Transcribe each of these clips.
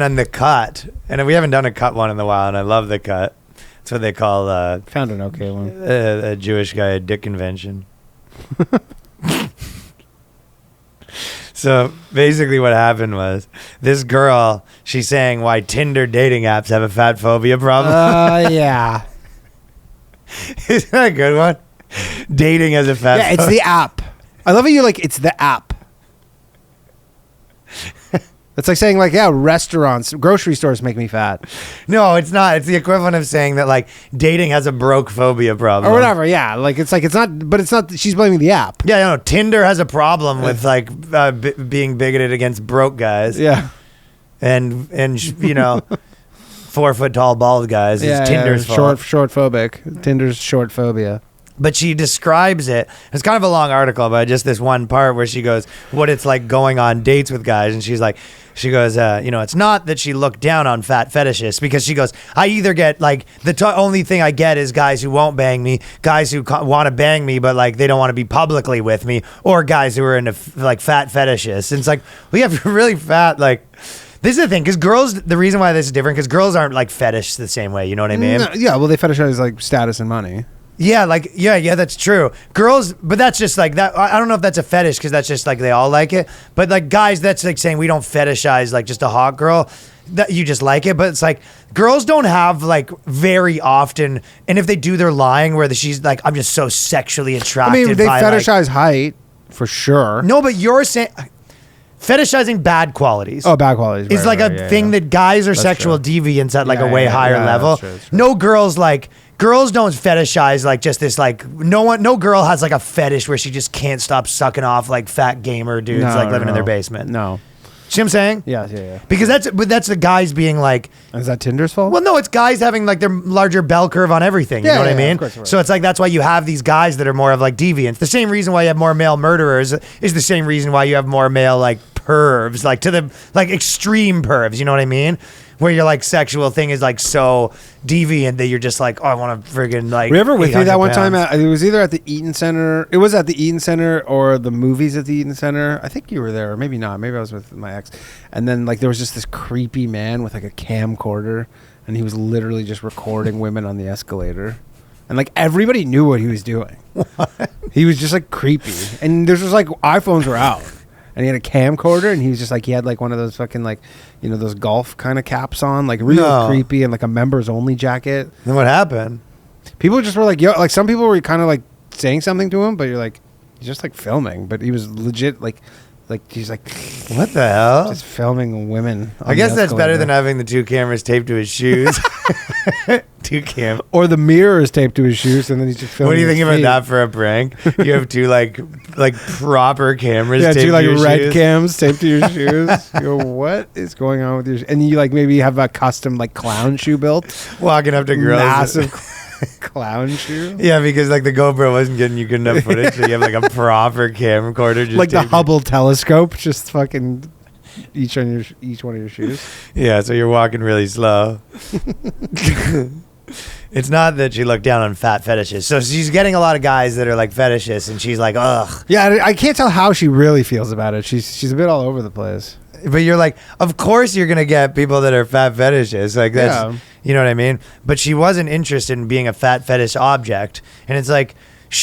on the cut, and we haven't done a cut one in a while, and I love the cut. That's what they call found an okay one. A Jewish guy a dick convention. So basically what happened was this girl, she's saying why Tinder dating apps have a fat phobia problem. Yeah. Isn't that a good one? Dating as a fat phobia. It's the app. I love how you're like, it's the app. It's like saying like, yeah, restaurants, grocery stores make me fat. No, it's not. It's the equivalent of saying that like dating has a broke phobia problem. Or whatever, yeah. Like it's not, but it's not, she's blaming the app. Yeah, no, Tinder has a problem with like being bigoted against broke guys. Yeah. And you know, 4 foot tall bald guys. It's Tinder's fault. Short phobic. Tinder's short phobia. But she describes it. It's kind of a long article, but just this one part where she goes, what it's like going on dates with guys. And she goes, you know, it's not that she looked down on fat fetishists, because she goes, I either get like, only thing I get is guys who won't bang me, guys who want to bang me, but like they don't want to be publicly with me, or guys who are into like fat fetishists. And it's like, we have really fat, like, this is the thing, because girls, the reason why this is different, because girls aren't like fetish the same way, you know what I mean? No, yeah, well, they fetishize like status and money. Yeah, like, yeah, that's true. Girls, but that's just like that. I don't know if that's a fetish, because that's just like they all like it. But like guys, that's like saying we don't fetishize like just a hot girl. That you just like it. But it's like girls don't have like very often, and if they do, they're lying. Where she's like, I'm just so sexually attracted. I mean, they by, fetishize height for sure. No, but you're saying fetishizing bad qualities. Oh, bad qualities is like a thing that guys are sexual deviants at like a way higher level. That's true. No girls like. Girls don't fetishize like just this like no girl has like a fetish where she just can't stop sucking off like fat gamer dudes living in their basement. No. See what I'm saying? Yeah. Because that's the guys being like. Is that Tinder's fault? Well, no, it's guys having like their larger bell curve on everything. You know what I mean? Of course, right. So it's like that's why you have these guys that are more of like deviants. The same reason why you have more male murderers is the same reason why you have more male like pervs, like to the like extreme pervs. You know what I mean? Where your like sexual thing is like so deviant that you're just like, oh, I want to friggin' like. Were you ever with me that one time? pounds. It was either at the Eaton Center. It was at the Eaton Center or the movies at the Eaton Center. I think you were there, or maybe not. Maybe I was with my ex. And then like there was just this creepy man with like a camcorder, and he was literally just recording women on the escalator. And like everybody knew what he was doing. What? He was just like creepy, and there was like iPhones were out. And he had a camcorder, and he was just like, he had like one of those fucking like, you know, those golf kind of caps on, like real creepy, and like a members only jacket. Then what happened? People just were like, yo, like some people were kind of like saying something to him, but you're like, he's just like filming. But he was legit like he's like, what the hell? Just filming women. I guess that's better than having the 2 cameras taped to his shoes. 2 cam. Or the mirror is taped to his shoes, and then he's just filming. What do you think his about feet. that for a prank? You have 2 like proper cameras. Yeah, taped 2 like to your red shoes. cams taped to your shoes. You go, what is going on with your? And you like maybe have a custom like clown shoe built. Walking up to girls. Massive clown shoe. Yeah, because like the GoPro wasn't getting you good enough footage, so you have like a proper camcorder. Just Like the taped Hubble telescope, just fucking each one of your shoes. Yeah, so you're walking really slow. It's not that she looked down on fat fetishes. So she's getting a lot of guys that are like fetishists, and she's like, ugh. Yeah, I can't tell how she really feels about it. She's a bit all over the place. But you're like, of course you're going to get people that are fat fetishes. Like that's, you know what I mean? But she wasn't interested in being a fat fetish object. And it's like,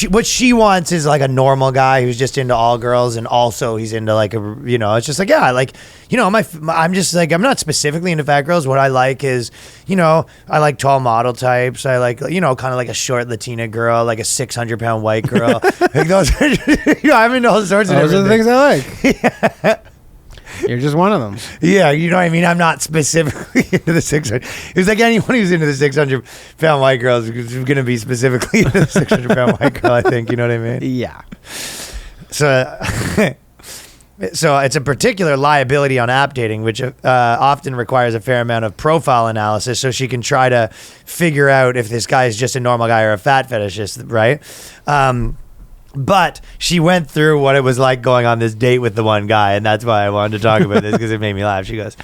what she wants is like a normal guy who's just into all girls, and also he's into like a, you know, it's just like, yeah, like, you know, I'm just like, I'm not specifically into fat girls. What I like is, you know, I like tall model types. I like, you know, kind of like a short Latina girl, like a 600-pound white girl. Like those, you know, I'm into all sorts of Those are the things I like. Yeah. You're just one of them. Yeah, you know what I mean? I'm not specifically into the 600. It was like anyone who's into the 600-pound white girl is going to be specifically into the 600-pound white girl, I think. You know what I mean? Yeah. So it's a particular liability on app dating, which often requires a fair amount of profile analysis, so she can try to figure out if this guy is just a normal guy or a fat fetishist, right? But she went through what it was like going on this date with the one guy, and that's why I wanted to talk about this, because it made me laugh. She goes,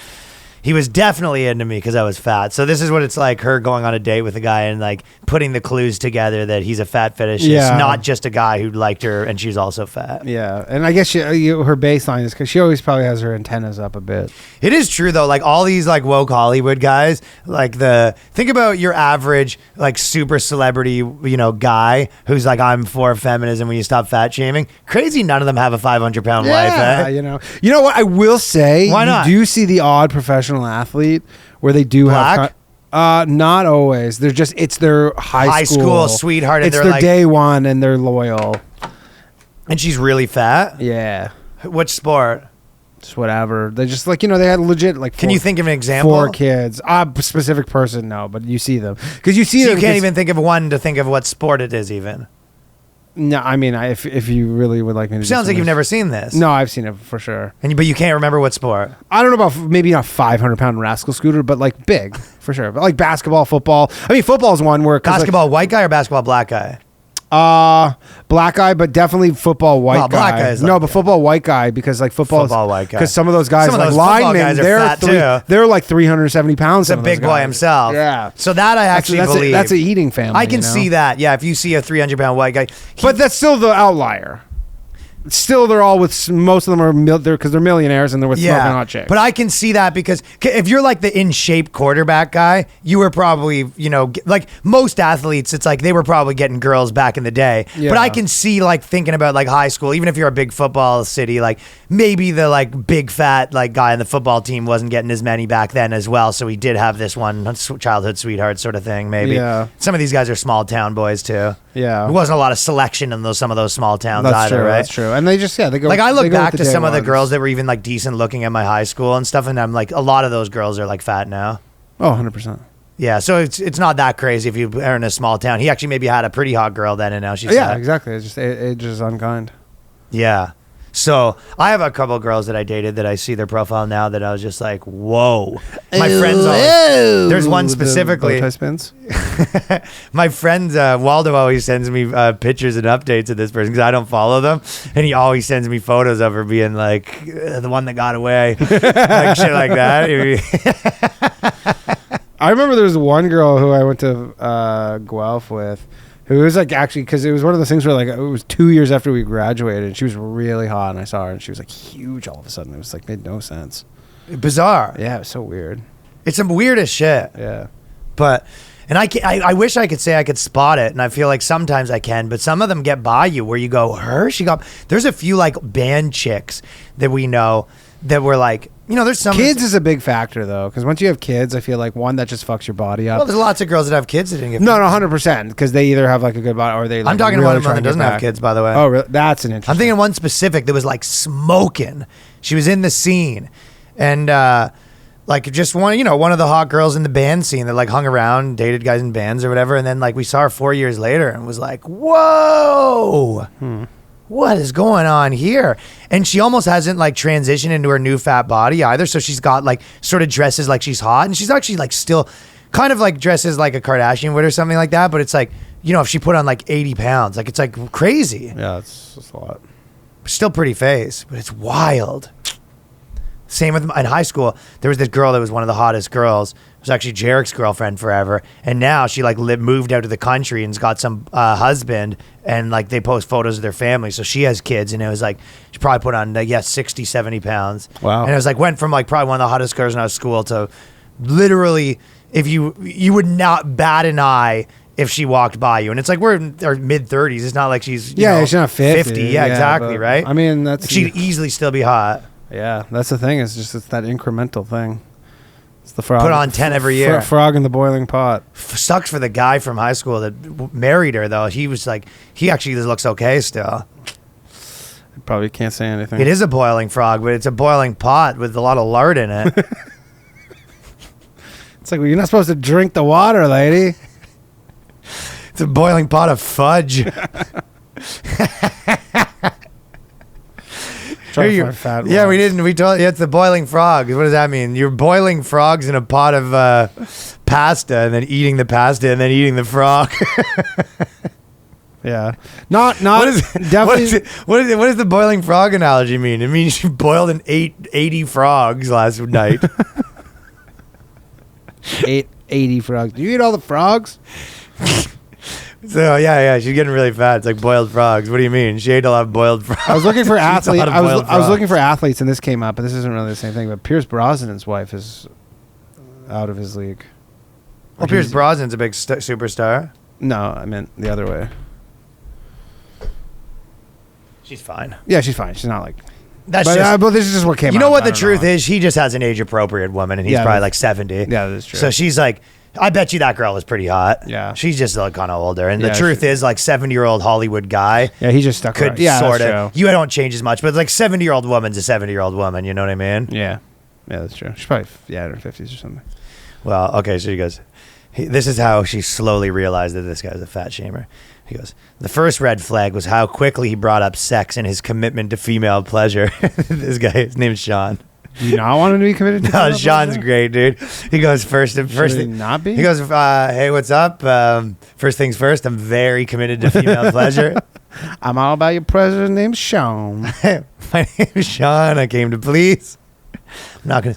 he was definitely into me because I was fat. So this is what it's like, her going on a date with a guy and like putting the clues together that he's a fat fetishist, not just a guy who liked her and she's also fat. Yeah, and I guess her baseline is because she always probably has her antennas up a bit. It is true though, like all these like woke Hollywood guys, like think about your average like super celebrity, you know, guy who's like, I'm for feminism when you stop fat shaming. Crazy, none of them have a 500-pound wife. Eh? You know what I will say. Why not? You do see the odd professional athlete where they do Black? have. Not always. They're just it's their high school sweetheart. And it's they're their like, day one, and they're loyal. and she's really fat. Yeah, Which sport? just whatever. They just like they had legit like. Can you think of an example? 4 kids. Specific person, no, but you see them because you see So them. you can't even think of one to think of what sport it is even. No, I mean, if you really would like me to. Sounds like you've never seen this. No, I've seen it for sure. But you can't remember what sport. I don't know about maybe not 500-pound rascal scooter, but like big for sure. But like basketball, football. I mean, football is one where Basketball white guy or basketball black guy? Black guy, but definitely football white guy. Black guy is no, like, but football white guy because like football white guy. because some of those guys Some of like those football linemen, guys are fat, too. they're like 370 pounds. He's a big boy himself. Yeah. So that I actually believe. That's a eating family. I can see that. Yeah, if you see a 300-pound white guy. But that's still the outlier. Still, they're all with most of them are because they're millionaires and they're with smoking hot chicks. But I can see that because if you're like the in shape quarterback guy, you were probably, like most athletes, it's like they were probably getting girls back in the day. Yeah. But I can see like thinking about like high school, even if you're a big football city, like maybe the like big fat like guy on the football team wasn't getting as many back then as well. So he did have this one childhood sweetheart sort of thing. Maybe some of these guys are small town boys too. Yeah, there wasn't a lot of selection in some of those small towns that's either, true, right? That's true. And they just they go. Like I look back to to some of the ones. girls that were even like decent looking at my high school and stuff, and I'm like, a lot of those girls are like fat now. Oh, 100%. Yeah, so it's not that crazy if you are in a small town. He actually maybe had a pretty hot girl then, and now she's fat. Exactly. It's just age is unkind. Yeah. So I have a couple of girls that I dated that I see their profile now that I was just like, whoa. My friends always, there's one specifically. The bow tie spins? My friend Waldo always sends me pictures and updates of this person because I don't follow them, and he always sends me photos of her being like the one that got away, like shit like that. I remember there was one girl who I went to Guelph with. It was like actually because it was one of those things where like it was 2 years after we graduated and she was really hot and I saw her and she was like huge all of a sudden. It was like made no sense. Bizarre. Yeah, it was so weird. It's some weirdest shit. Yeah. But I wish I could say I could spot it, and I feel like sometimes I can, but some of them get by you where you go, there's a few like band chicks that we know that were like, there's some kids is a big factor though, because once you have kids, I feel like one that just fucks your body up. Well, there's lots of girls that have kids that didn't get. No, 100%, because they either have like a good body or they. Like, I'm talking really about one that doesn't have kids, by the way. Oh, really? That's an interesting. I'm thinking one specific that was like smoking. She was in the scene, and like just one of the hot girls in the band scene that like hung around, dated guys in bands or whatever, and then like we saw her 4 years later and was like, whoa. What is going on here? And she almost hasn't like transitioned into her new fat body either. So she's got like sort of dresses like she's hot, and she's actually like still kind of like dresses like a Kardashian would or something like that. But it's like, if she put on like 80 pounds, like it's like crazy. Yeah, it's a lot. Still pretty face, but it's wild. Same with in high school. There was this girl that was one of the hottest girls. It was actually Jarek's girlfriend forever, and now she like moved out to the country and's got some husband, and like they post photos of their family. So she has kids, and it was like she probably put on 60, 70 pounds. Wow. And it was like went from like probably one of the hottest girls in our school to literally, if you would not bat an eye if she walked by you. And it's like we're in our mid 30s. It's not like she's she's not 50. Yeah, exactly, right? I mean, that's she'd easily still be hot. Yeah, that's the thing. It's that incremental thing. It's the frog. Put on 10 every year. Frog in the boiling pot. Sucks for the guy from high school that married her, though. He was like, he actually looks okay still. Probably can't say anything. It is a boiling frog, but it's a boiling pot with a lot of lard in it. It's like, well, you're not supposed to drink the water, lady. It's a boiling pot of fudge. Yeah, we didn't. We told you it's the boiling frogs. What does that mean? You're boiling frogs in a pot of pasta, and then eating the pasta, and then eating the frog. Yeah, not definitely. What does the boiling frog analogy mean? It means you boiled and ate 80 frogs last night. ate 80 frogs. Do you eat all the frogs? So yeah, she's getting really fat. It's like boiled frogs. What do you mean? She ate a lot of boiled frogs. I was looking for athletes. I was frogs. looking for athletes, and this came up. But this isn't really the same thing. But Pierce Brosnan's wife is out of his league. Well, Pierce Brosnan's a big superstar. No, I meant the other way. She's fine. Yeah, she's fine. She's not like. That's but this is just what came out. You know what the truth is? He just has an age-appropriate woman, and he's probably like 70. Yeah, that's true. So she's like, I bet you that girl is pretty hot. Yeah. She's just like kind of older. And the truth is, like 70-year-old Hollywood guy. Yeah, he just stuck could around. Yeah, sort that's of. true. You don't change as much, but like 70-year-old woman's a 70-year-old woman. You know what I mean? Yeah. Yeah, that's true. She's probably in her 50s or something. Well, okay, so he goes, this is how she slowly realized that this guy's a fat shamer. He goes, the first red flag was how quickly he brought up sex and his commitment to female pleasure. This guy, his name's Sean. Do you not want him to be committed to No, Sean's great, dude. He goes, first Should he not be? He goes, hey, what's up? First things first, I'm very committed to female pleasure. I'm all about your president named Sean. My name is Sean. I came to please. I'm not gonna.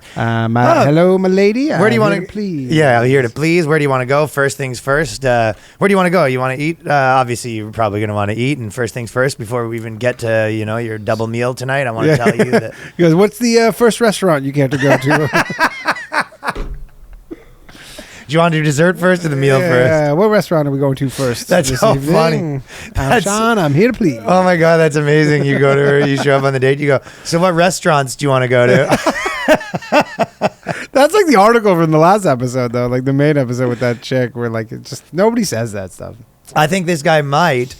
Hello, my lady. Where do you want to please? Yeah, I'm here to please. Where do you want to go? First things first. Where do you want to go? You want to eat? Obviously, you're probably gonna want to eat. And first things first, before we even get to your double meal tonight, I want to tell you that. He goes, what's the first restaurant you get to go to? Do you want to do dessert first or the meal first? What restaurant are we going to first? That's this so evening? funny. I'm Sean. I'm here to please. Oh my God, that's amazing. You go to her, you show up on the date, you go, so what restaurants do you want to go to? That's like the article from the last episode, though, like the main episode with that chick where like it just nobody says that stuff. I think this guy might.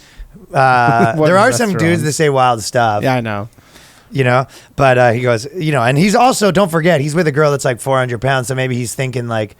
There are some dudes that say wild stuff. Yeah, I know. But he goes, and he's also, don't forget, he's with a girl that's like 400 pounds. So maybe he's thinking like,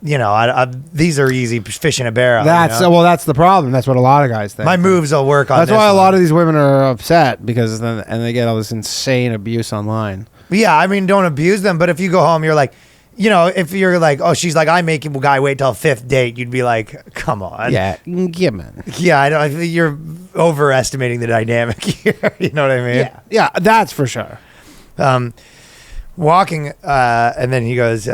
these are easy fish in a barrel. Well, that's the problem. That's what a lot of guys think. My moves will work on That's this why a one. lot of these women are upset because then they get all this insane abuse online. Yeah, I mean, don't abuse them. But if you go home, you're like, if you're like, oh, she's like, I make a guy wait till fifth date, you'd be like, come on. Yeah, man. Yeah, I think you're overestimating the dynamic here. You know what I mean? Yeah, that's for sure. Walking, and then he goes,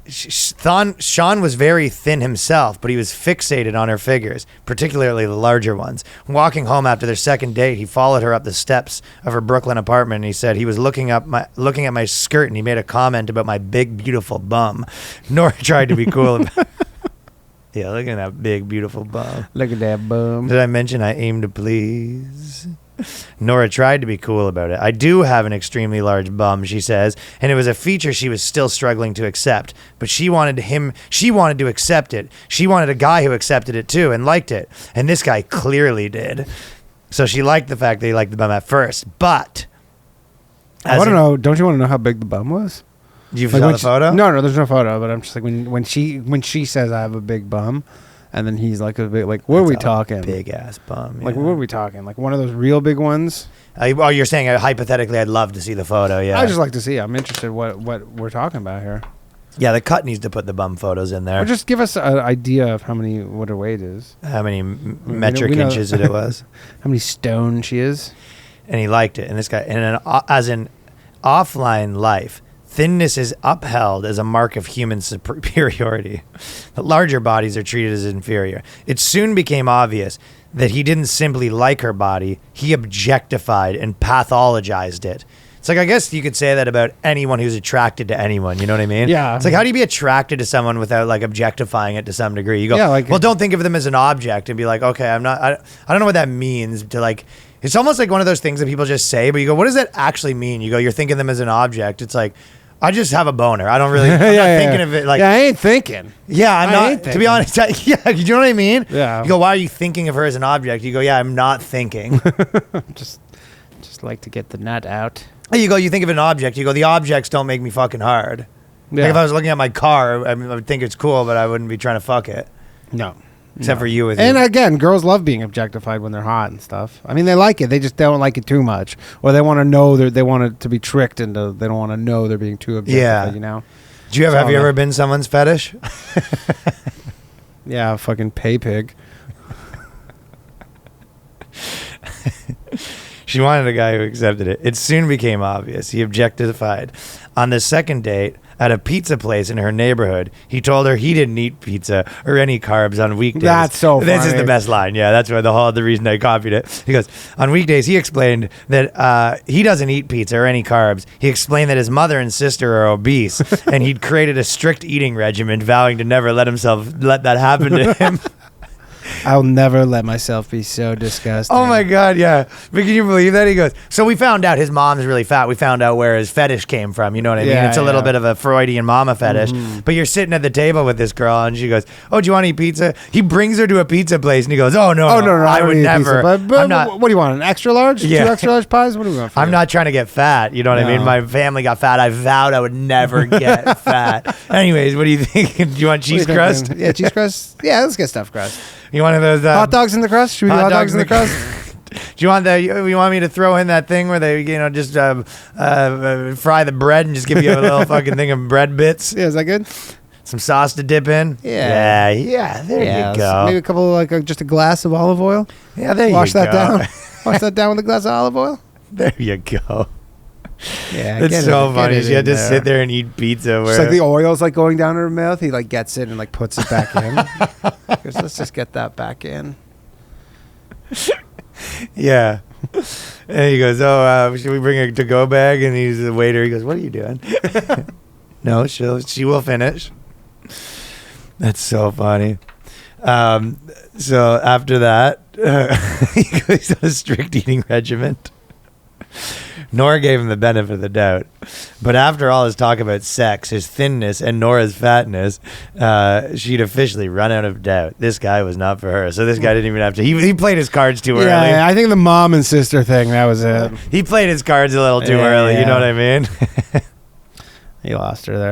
Sean was very thin himself, but he was fixated on her figures, particularly the larger ones. Walking home after their second date, he followed her up the steps of her Brooklyn apartment, and he said he was looking at my skirt, and he made a comment about my big, beautiful bum. Nora tried to be cool about Yeah, look at that big, beautiful bum. Look at that bum. Did I mention I aim to please? Nora tried to be cool about it. I do have an extremely large bum, she says, and it was a feature she was still struggling to accept. But she wanted to accept it. She wanted a guy who accepted it too and liked it. And this guy clearly did. So she liked the fact that he liked the bum at first. But I want to know, don't you want to know how big the bum was? You saw the photo? No, there's no photo, but I'm just like when she says I have a big bum. And then he's like, what are we talking? Big ass bum. Like, what are we talking? Like one of those real big ones? Oh, you're saying hypothetically, I'd love to see the photo. Yeah, I just like to see. I'm interested what we're talking about here. Yeah, the cut needs to put the bum photos in there. Or just give us an idea of what her weight is. How many metric inches it was. How many stone she is. And he liked it. And this guy, as an offline life, thinness is upheld as a mark of human superiority. The larger bodies are treated as inferior. It soon became obvious that he didn't simply like her body, he objectified and pathologized it. It's like, I guess you could say that about anyone who's attracted to anyone, you know what I mean? Yeah. It's like, how do you be attracted to someone without like objectifying it to some degree? You go, well, don't think of them as an object and be like, okay, I don't know what that means to like, it's almost like one of those things that people just say, but you go, what does that actually mean? You go, you're thinking of them as an object. It's like, I just have a boner. I don't really. I'm not thinking of it like. Yeah, I ain't thinking. Yeah, I'm not. To be honest, yeah, you know what I mean? Yeah. You go, why are you thinking of her as an object? You go, yeah, I'm not thinking. just like to get the nut out. You go, you think of an object. You go, the objects don't make me fucking hard. Yeah. Like if I was looking at my car, I would think it's cool, but I wouldn't be trying to fuck it. No. Except for you. Again, girls love being objectified when they're hot and stuff. I mean, they like it. They just don't like it too much. Or they want to know, they want it to be tricked into, they don't want to know they're being too objectified, you know? Have you ever been someone's fetish? Yeah, fucking pay pig. She wanted a guy who accepted it. It soon became obvious. He objectified. On the second date, at a pizza place in her neighborhood. He told her he didn't eat pizza or any carbs on weekdays. That's so funny. This is the best line. Yeah, that's why the reason I copied it. He goes, on weekdays, he explained that he doesn't eat pizza or any carbs. He explained that his mother and sister are obese, and he'd created a strict eating regimen, vowing to never let that happen to him. I'll never let myself be so disgusting. Oh my God, yeah. But can you believe that? He goes, so we found out his mom's really fat. We found out where his fetish came from. You know what I mean? Yeah, It's a little yeah. bit of a Freudian mama fetish. But you're sitting at the table with this girl and she goes, oh, do you want to eat pizza? He brings her to a pizza place and he goes, oh, no, I don't would eat never. pizza, but I'm not. what do you want? An extra large? Yeah. 2 extra large pies? What do we want? I'm not trying to get fat. You know what I mean? No. My family got fat. I vowed I would never get fat. Anyways, what do you think? Do you want cheese crust? Yeah, cheese crust. Yeah, let's get stufed crust. You want one of those Hot dogs in the crust? Should we do hot dogs in the crust? Do you want you want me to throw in that thing where they just fry the bread and just give you a little fucking thing of bread bits? Yeah, is that good? Some sauce to dip in? Yeah. There you go. Maybe a couple just a glass of olive oil. Yeah, there Wash you that go. down. Wash that down with a glass of olive oil. There you go. Yeah, It's so funny. She had to sit there and eat pizza. It's like the oil's like going down her mouth. He like gets it and like puts it back in. Goes, let's just get that back in. Yeah. And he goes, oh, should we bring a to-go bag? And he's the waiter. He goes, what are you doing? No, she will finish. That's so funny. So after that, he goes on a strict eating regimen. Nora gave him the benefit of the doubt. But after all his talk about sex, his thinness, and Nora's fatness, she'd officially run out of doubt. This guy was not for her. So this guy didn't even have to. He played his cards too early. Yeah, I think the mom and sister thing, that was it. He played his cards a little too early. You know what I mean? He lost her there.